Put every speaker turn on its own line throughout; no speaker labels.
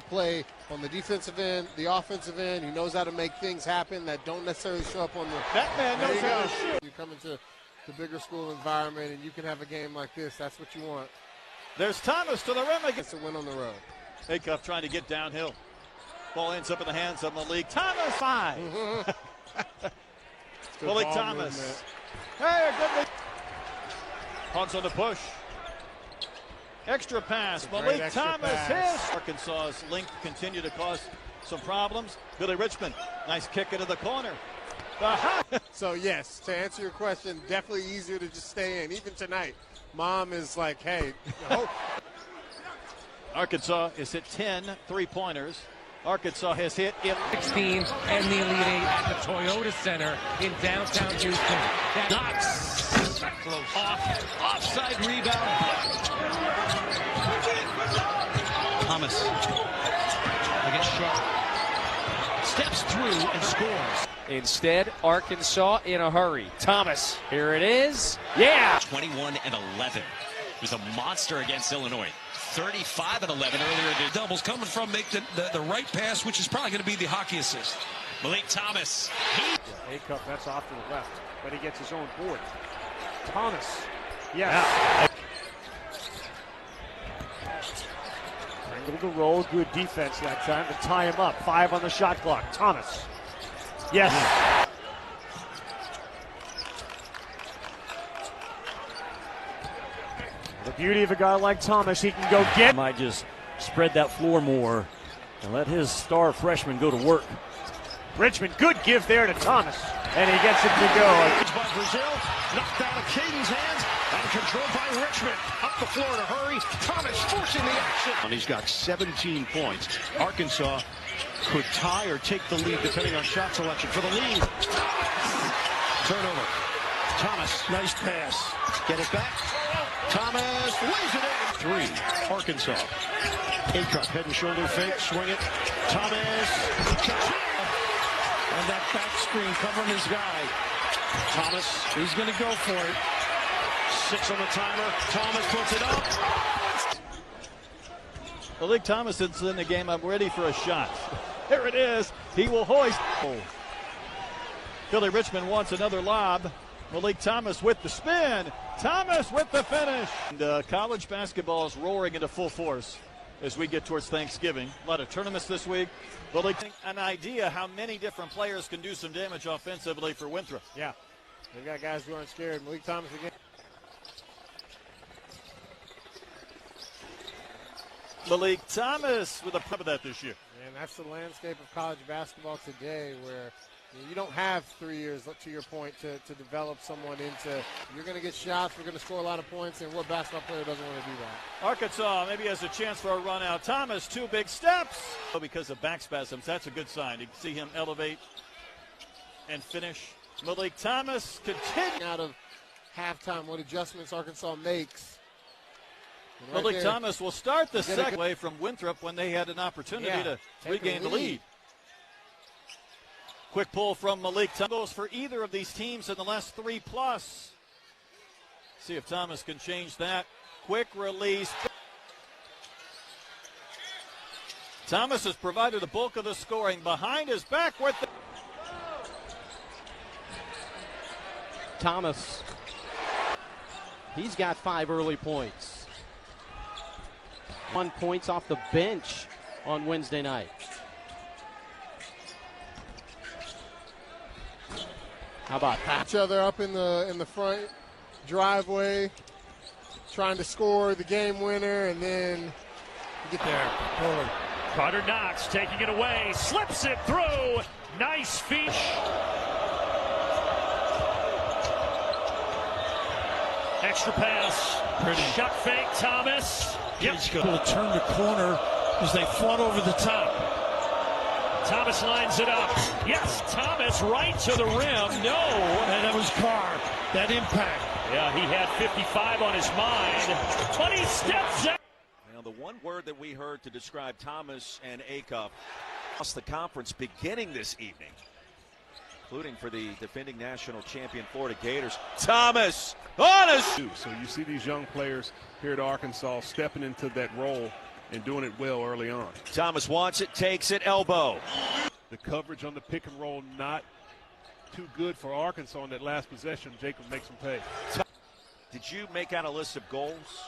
play on the defensive end, the offensive end. He knows how to make things happen that don't necessarily show up on the.
That man knows how to shoot.
You come into the bigger school environment and you can have a game like this. That's what you want.
There's Thomas to the rim again.
It's a win on the road.
Acuff trying to get downhill. Ball ends up in the hands of Meleek Thomas. 5. Meleek Thomas.
Movement.
Hey, good. Hunts on the push. Extra pass. Meleek Thomas hits. Arkansas's length continue to cause some problems. Billy Richmond, nice kick into the corner.
So yes, to answer your question, definitely easier to just stay in. Even tonight, Mom is like, hey.
Arkansas has hit 10 three-pointers. Arkansas has hit
16 and the Elite Eight at the Toyota Center in downtown Houston. That knocks offside rebound. Thomas against Sharp. Steps through and scores.
Instead, Arkansas in a hurry. Thomas, here it is. Yeah!
21 and 11. He was a monster against Illinois. 35 and 11 earlier.
Doubles coming from make the right pass, which is probably going to be the hockey assist.
Meleek Thomas.
Acuff, that's off to the left, but he gets his own board. Thomas. Yes. Angle to roll. Good defense that time to tie him up. 5 on the shot clock. Thomas. Yes. The beauty of a guy like Thomas, he can go get.
Might just spread that floor more and let his star freshman go to work.
Richmond, good give there to Thomas, and he gets it to go.
By Brazil, knocked out of Caden's hands, and controlled by Richmond. Up the floor in a hurry. Thomas forcing the action.
And he's got 17 points. Arkansas could tie or take the lead depending on shot selection for the lead. Turnover. Thomas, nice pass. Get it back. Thomas lays it in. 3, Arkansas. Acuff, head and shoulder fake, swing it. Thomas. And that back screen covering his guy. Thomas, he's going to go for it. 6 on the timer. Thomas puts it up.
Meleek Thomas is in the game. I'm ready for a shot. Here it is. He will hoist. Billy Richmond wants another lob. Meleek Thomas with the spin. Thomas with the finish. And, college basketball is roaring into full force as we get towards Thanksgiving. A lot of tournaments this week. Meleek, an idea how many different players can do some damage offensively for Winthrop.
Yeah, they got guys who aren't scared. Meleek Thomas again.
Meleek Thomas with a part of that this year.
And that's the landscape of college basketball today, where you don't have 3 years, to your point, to develop someone into, you're going to get shots, we're going to score a lot of points, and what basketball player doesn't want to do that?
Arkansas maybe has a chance for a run out. Thomas, 2 big steps. Because of back spasms, that's a good sign. You can see him elevate and finish. Meleek Thomas continue.
Out of halftime, what adjustments Arkansas makes.
Meleek Thomas will start the second way from Winthrop when they had an opportunity to regain the lead. Quick pull from Meleek Thomas. Goes for either of these teams in the last 3+. See if Thomas can change that. Quick release. Thomas has provided the bulk of the scoring behind his back with the
Thomas. He's got 5 early points. 1 points off the bench on Wednesday night. How about that?
Each other up in the front driveway, trying to score the game winner, and then you get there. Forward.
Carter Knox taking it away, slips it through. Nice feet. Extra pass.
Pretty.
Shot fake, Thomas.
Yep. Will turn the corner as they flood over the top.
Thomas lines it up. Yes, Thomas right to the rim. No.
And that was Carr. That impact.
Yeah, he had 55 on his mind. 20 steps out.
Now, the one word that we heard to describe Thomas and Acuff across the conference beginning this evening, including for the defending national champion Florida Gators. Thomas on us.
So you see these young players here at Arkansas stepping into that role
and doing it well early on.
Thomas wants it, takes it, elbow.
The coverage on the pick and roll not too good for Arkansas on that last possession. Jacob makes them pay.
Did you make out a list of goals?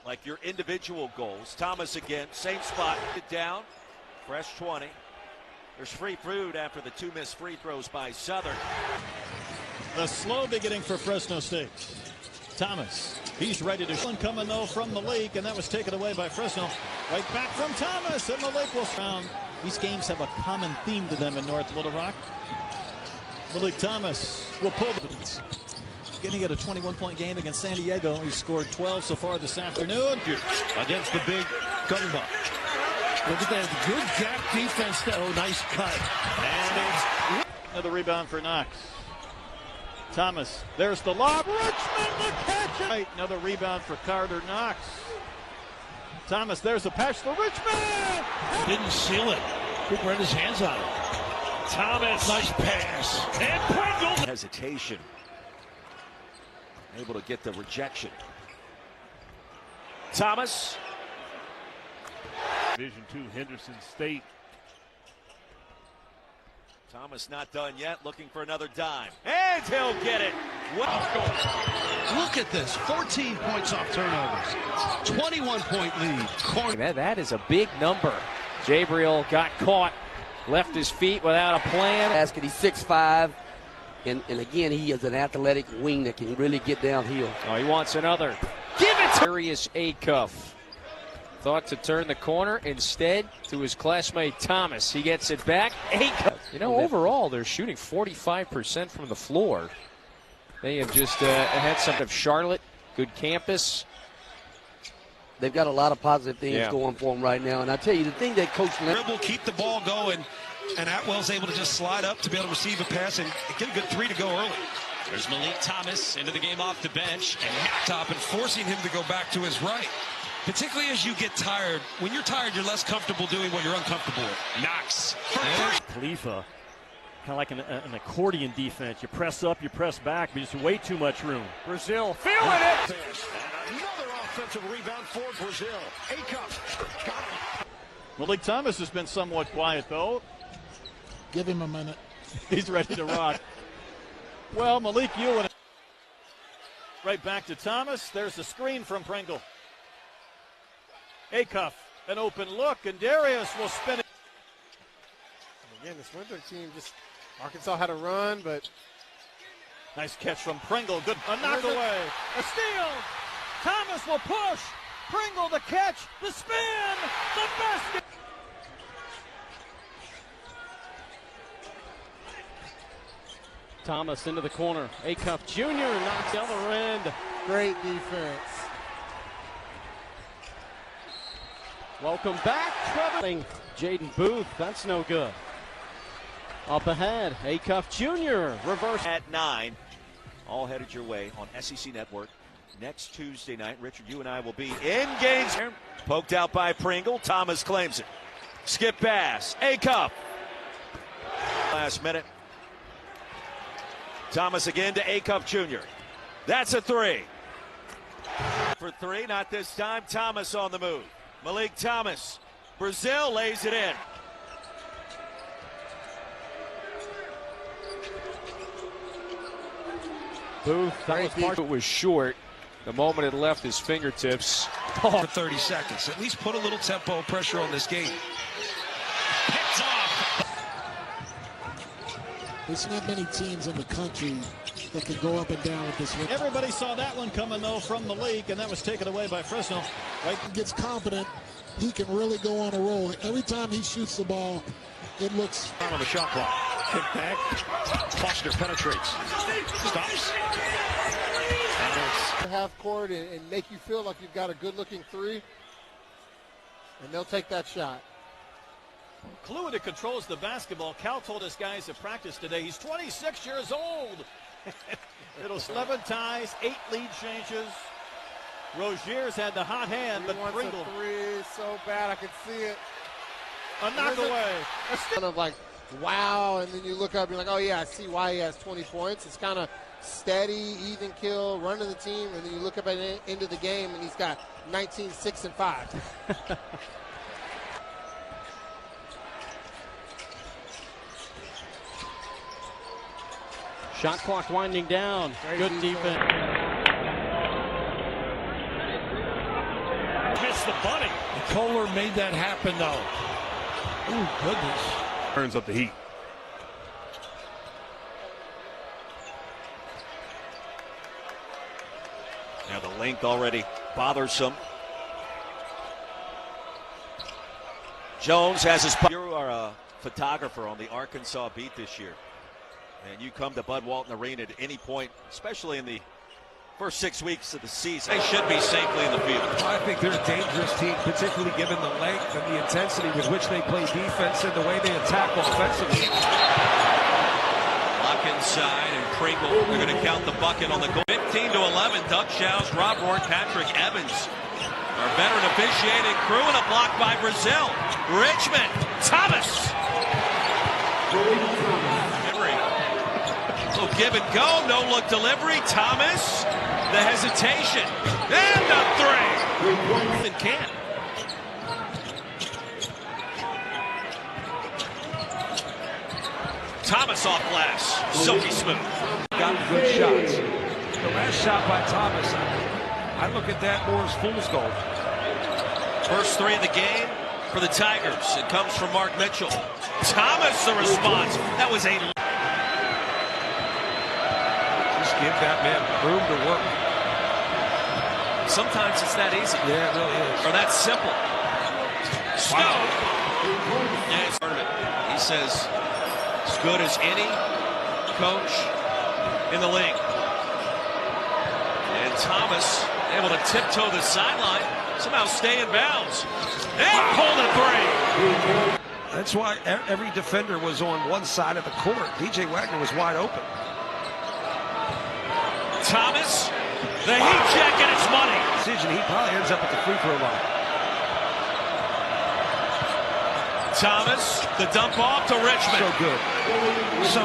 Like your individual goals. Thomas again, same spot. It down. Fresh 20. There's free food after the 2 missed free throws by Southern.
The slow beginning for Fresno State. Thomas, he's ready to one coming though from Meleek, and that was taken away by Fresno. Right back from Thomas, and Meleek will round. These games have a common theme to them in North Little Rock. Meleek Thomas will pull the getting at a 21-point game against San Diego. He scored 12 so far this afternoon.
Against the big gunbuck. Look at that good gap defense. Oh, nice cut.
And it's another rebound for Knox. Thomas, there's the lob. Richmond the catch. Right, another rebound for Carter Knox. Thomas, there's the patch for Richmond.
Didn't seal it. Cooper had his hands on it. Thomas, nice pass. And Pringle.
Hesitation. Able to get the rejection. Thomas.
Division II, Henderson State.
Thomas not done yet, looking for another dime. And he'll get it. Wow.
Look at this. 14 points off turnovers. 21-point lead.
That is a big number. Jabriel got caught, left his feet without a plan.
Basket, he's 6'5", and again, he is an athletic wing that can really get downhill.
Oh, he wants another. Give it to Darius Acuff. Thought to turn the corner, instead to his classmate Thomas. He gets it back. Acuff. You know, overall, they're shooting 45% from the floor. They have just had some of Charlotte, good campus.
They've got a lot of positive things going for them right now. And I tell you, the thing that Coach
Dribble, keep the ball going, and Atwell's able to just slide up to be able to receive a pass and get a good 3 to go early.
There's Meleek Thomas into the game off the bench.
And top and forcing him to go back to his right. Particularly as you get tired. When you're tired, you're less comfortable doing what you're uncomfortable with.
Knox.
Khalifa, kind of like an accordion defense. You press up, you press back, but just way too much room.
Brazil feeling it.
Another offensive rebound for Brazil. Acuff.
Meleek Thomas has been somewhat quiet, though.
Give him a minute.
He's ready to rock. Well, Malik Ewan. Right back to Thomas. There's the screen from Pringle. Acuff, an open look, and Darius will spin it.
Again, this Winthrop team just, Arkansas had a run, but.
Nice catch from Pringle. Good, a knock away. A steal. Thomas will push. Pringle the catch. The spin. The basket.
Thomas into the corner. Acuff Jr. knocks down the other end.
Great defense.
Welcome back, Trevor. Jaden Booth, that's no good. Up ahead, Acuff Jr. reverse.
At 9, all headed your way on SEC Network. Next Tuesday night, Richard, you and I will be in games. Poked out by Pringle. Thomas claims it. Skip pass. Acuff. Last minute. Thomas again to Acuff Jr. That's a 3. For 3, not this time. Thomas on the move. Meleek Thomas. Brazil lays it in.
Booth, that was short. The moment it left his fingertips.
For 30 seconds. At least put a little tempo pressure on this game.
Picked off.
There's not many teams in the country that can go up and down with this.
Everybody saw that one coming, though, from Meleek, and that was taken away by Fresno.
Right, gets confident. He can really go on a roll. Every time he shoots the ball, it looks.
On the shot clock. Kick back. Foster penetrates. Stops.
Half court and make you feel like you've got a good-looking 3, and they'll take that shot.
Cluida controls the basketball. Cal told his guys at practice today he's 26 years old. It'll 11 ties, 8 lead changes. Rozier's had the hot hand, but Pringle.
3 so bad I could see it.
A knock away.
Kind of like, wow, and then you look up, you're like, oh yeah, I see why he has 20 points. It's kind of steady, even kill, running the team, and then you look up at the end of the game, and he's got 19, 6, and 5.
Shot clock winding down. Good defense. Missed the bunny.
Kohler made that happen, though. Oh, goodness.
Turns up the heat.
Now the length already bothersome. Jones has his... You are a photographer on the Arkansas beat this year. And you come to Bud Walton Arena at any point, especially in the first 6 weeks of the season.
They should be safely in the field. I think they're a dangerous team, particularly given the length and the intensity with which they play defense and the way they attack offensively.
Lock inside, and Pringle, they're going to count the bucket on the goal. 15-11, Doug Shouse, Rob Rourke, Patrick Evans. Our veteran officiating crew, and a block by Brazil. Richmond, Thomas. Little give and go, no look delivery. Thomas, the hesitation, and a three. And can't. Thomas off glass, silky smooth.
Got good shots. The last shot by Thomas, I look at that more as fool's gold.
First three of the game for the Tigers. It comes from Mark Mitchell. Thomas, the response. That was a...
Just give that man room to work.
Sometimes it's that easy.
Yeah, it really is.
Or that simple. Wow. Yeah, he says, as good as any coach in the league. And Thomas able to tiptoe the sideline, somehow stay in bounds, and pull the three.
That's why every defender was on one side of the court. DJ Wagner was wide open.
Thomas, the heat check, and it's money.
Decision, he probably ends up at the free throw line.
Thomas, the dump off to Richmond.
So good. So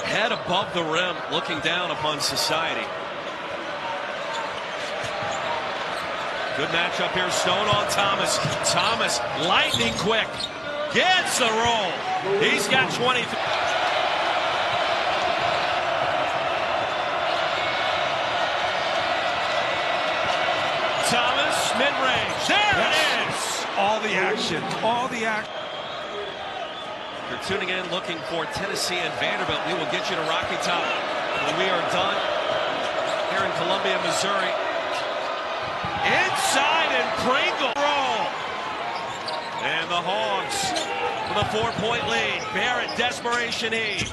head above the rim, looking down upon society. Good matchup here. Stone on Thomas. Thomas, lightning quick. Gets the roll. He's got 20. Thomas, mid-range. There it is.
All the action. All the action.
You're tuning in, looking for Tennessee and Vanderbilt. We will get you to Rocky Top when we are done here in Columbia, Missouri. Inside, and Pringle roll. And the Hogs with a 4-point lead. Barrett, desperation heat.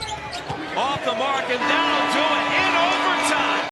Off the mark and down.